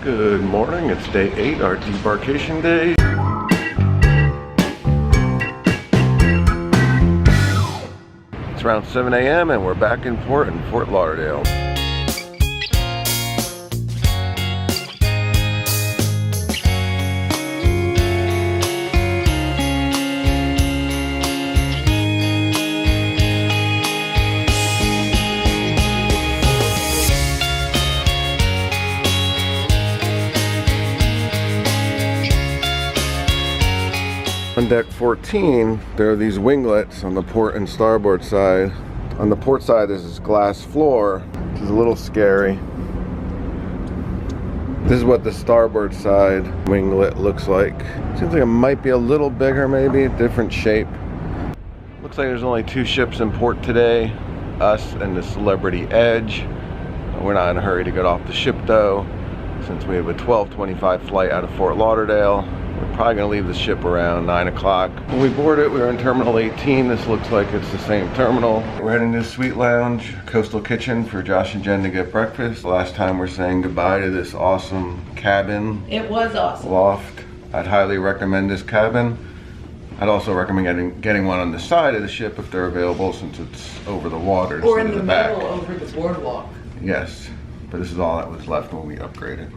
Good morning, it's day 8, our debarkation day. It's around 7 a.m. and we're back in port in Fort Lauderdale. On deck 14, there are these winglets on the port and starboard side. On the port side, there's this glass floor, which is a little scary. This is what the starboard side winglet looks like. Seems like it might be a little bigger, maybe, different shape. Looks like there's only 2 ships in port today, us and the Celebrity Edge. We're not in a hurry to get off the ship though, since we have a 12:25 flight out of Fort Lauderdale. We're probably going to leave the ship around 9 o'clock. When we boarded, we were in Terminal 18. This looks like it's the same terminal. We're heading to the Suite Lounge, Coastal Kitchen for Josh and Jen to get breakfast. Last time we're saying goodbye to this awesome cabin. It was awesome. Loft. I'd highly recommend this cabin. I'd also recommend getting one on the side of the ship if they're available, since it's over the water. Or in the back. middle over the boardwalk. Yes, but this is all that was left when we upgraded.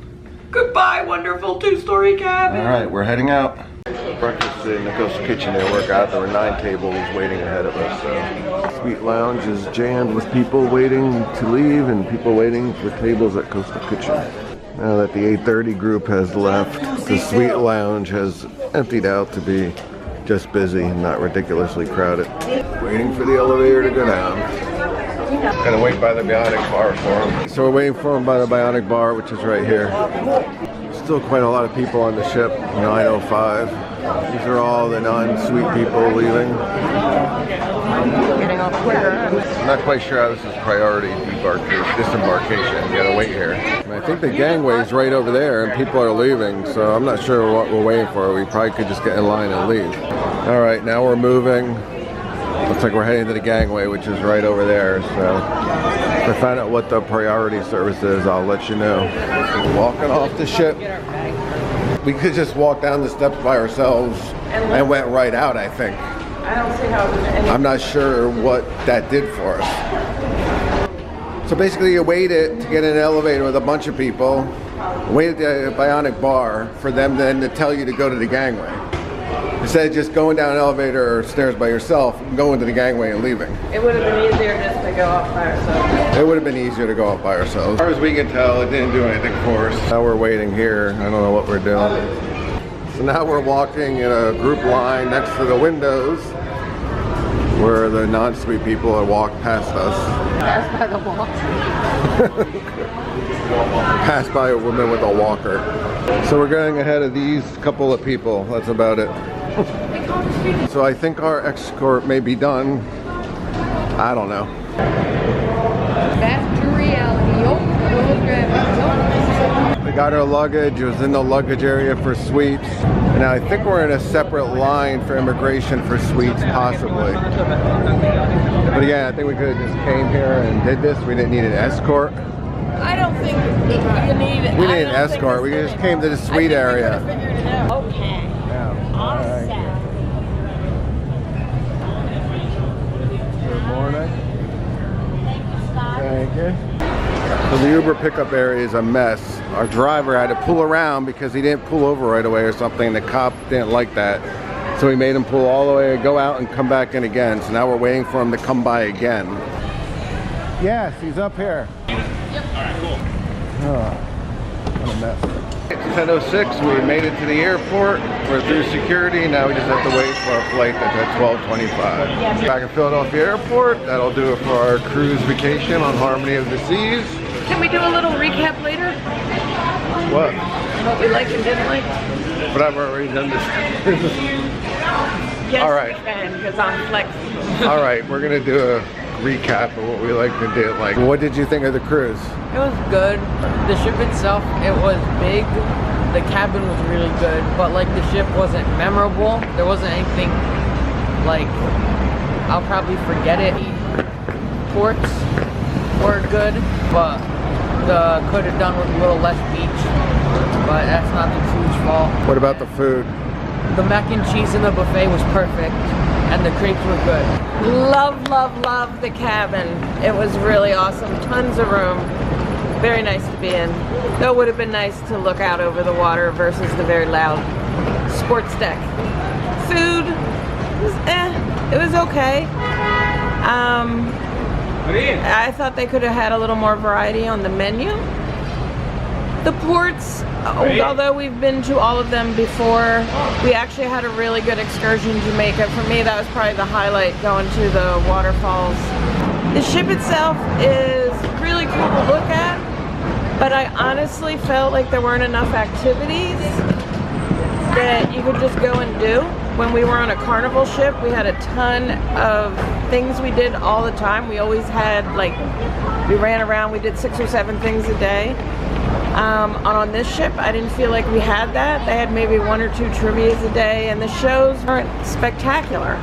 Goodbye, wonderful 2-story cabin. All right, we're heading out. Breakfast in the Coastal Kitchen didn't work out. There were 9 tables waiting ahead of us. So Suite Lounge is jammed with people waiting to leave and people waiting for tables at Coastal Kitchen. Now that the 8:30 group has left, the Suite Lounge has emptied out to be just busy and not ridiculously crowded. Waiting for the elevator to go down. Gonna wait by the Bionic Bar for him. So we're waiting for him by the Bionic Bar, which is right here. Still quite a lot of people on the ship, 9:05. These are all the non-suite people leaving. Getting off quicker. I'm not quite sure how this is priority disembarkation. You gotta wait here. And I think the gangway's right over there and people are leaving, so I'm not sure what we're waiting for. We probably could just get in line and leave. All right, now we're moving. Looks like we're heading to the gangway, which is right over there. So if I find out what the priority service is, I'll let you know. Walking off the ship. We could just walk down the steps by ourselves and went right out, I think. I don't see how it I'm not sure what that did for us. So basically you waited to get in an elevator with a bunch of people, waited at the Bionic Bar for them then to tell you to go to the gangway. Instead of just going down an elevator or stairs by yourself, going to the gangway and leaving. It would have been easier just to go up by ourselves. It would have been easier to go up by ourselves. As far as we can tell, it didn't do anything for us. Now we're waiting here. I don't know what we're doing. So now we're walking in a group line next to the windows where the non-suite people had walked past us. Passed by the walk. Passed by a woman with a walker. So we're going ahead of these couple of people. That's about it. So I think our escort may be done. I don't know. Back to reality. We got our luggage. It was in the luggage area for suites. And now I think we're in a separate line for immigration for suites, possibly. But again, I think we could have just came here and did this. We didn't need an escort. I don't think you need it. We need an escort. We just came to the suite area. Okay. Yeah. Awesome. Good morning. Thank you. So the Uber pickup area is a mess. Our driver had to pull around because he didn't pull over right away or something. The cop didn't like that. So we made him pull all the way, go out and come back in again. So now we're waiting for him to come by again. Yes, he's up here. Yep. Alright, cool. Oh, what a mess. It's 10:06, we made it to the airport. We're through security, now we just have to wait for our flight that's at 12:25. Back in Philadelphia Airport, that'll do it for our cruise vacation on Harmony of the Seas. Can we do a little recap later? What? What we liked and didn't like? But I've already done this. Yes, all right. we can, because I'm flexible. All right, we're gonna do a recap of what we liked and didn't like. What did you think of the cruise? It was good. The ship itself, it was big. The cabin was really good, but like the ship wasn't memorable. There wasn't anything like, I'll probably forget it. Ports were good, but the could have done with a little less beach. but that's not the crew's fault. What about the food? The mac and cheese in the buffet was perfect, and the crepes were good. Love, love, love the cabin. It was really awesome. Tons of room. Very nice to be in. Though it would have been nice to look out over the water versus the very loud sports deck. Food was it was okay. I thought they could have had a little more variety on the menu. The ports, although we've been to all of them before, we actually had a really good excursion in Jamaica. For me, that was probably the highlight, going to the waterfalls. The ship itself is really cool to look at, but I honestly felt like there weren't enough activities that you could just go and do. When we were on a carnival ship, we had a ton of things we did all the time. We always had, like, we ran around, we did 6 or 7 things a day. On this ship, I didn't feel like we had that. They had maybe 1 or 2 trivias a day, and the shows weren't spectacular.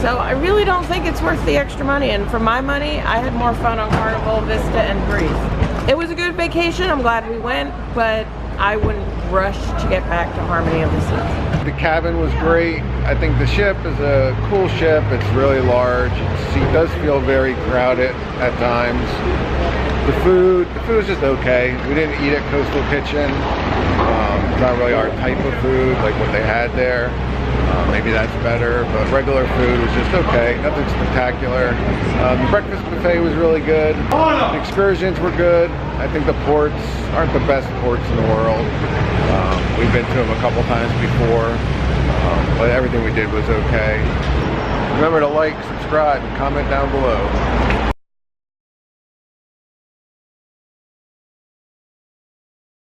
So I really don't think it's worth the extra money, and for my money, I had more fun on Carnival, Vista, and Breeze. It was a good vacation, I'm glad we went, but I wouldn't rush to get back to Harmony of the Seas. The cabin was great. I think the ship is a cool ship. It's really large. It does feel very crowded at times. The food was just okay. We didn't eat at Coastal Kitchen. It's not really our type of food, like what they had there. Maybe that's better, but regular food was just okay. Nothing spectacular. The breakfast buffet was really good. The excursions were good. I think the ports aren't the best ports in the world. We've been to them a couple times before, but everything we did was okay. Remember to like, subscribe, and comment down below.